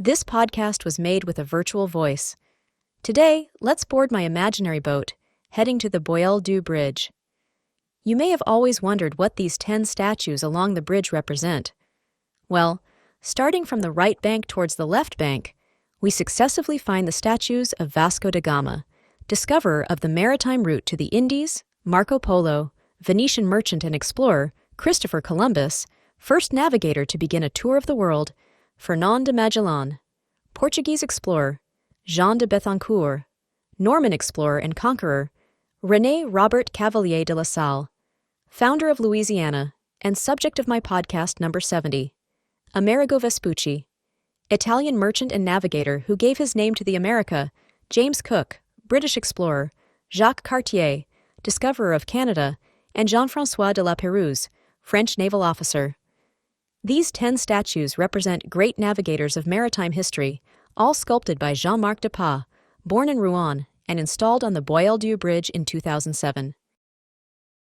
This podcast was made with a virtual voice. Today, let's board my imaginary boat, heading to the Boieldieu Bridge. You may have always wondered what these 10 statues along the bridge represent. Well, starting from the right bank towards the left bank, we successively find the statues of Vasco da Gama, discoverer of the maritime route to the Indies, Marco Polo, Venetian merchant and explorer, Christopher Columbus, first navigator to begin a tour of the world, Fernão de Magellan, Portuguese explorer, Jean de Bethencourt, Norman explorer and conqueror, René Robert Cavelier de la Salle, founder of Louisiana, and subject of my podcast number 70, Amerigo Vespucci, Italian merchant and navigator who gave his name to the America, James Cook, British explorer, Jacques Cartier, discoverer of Canada, and Jean-François de la Pérouse, French naval officer. These 10 statues represent great navigators of maritime history, all sculpted by Jean-Marc de Pas, born in Rouen and installed on the Boieldieu Bridge in 2007.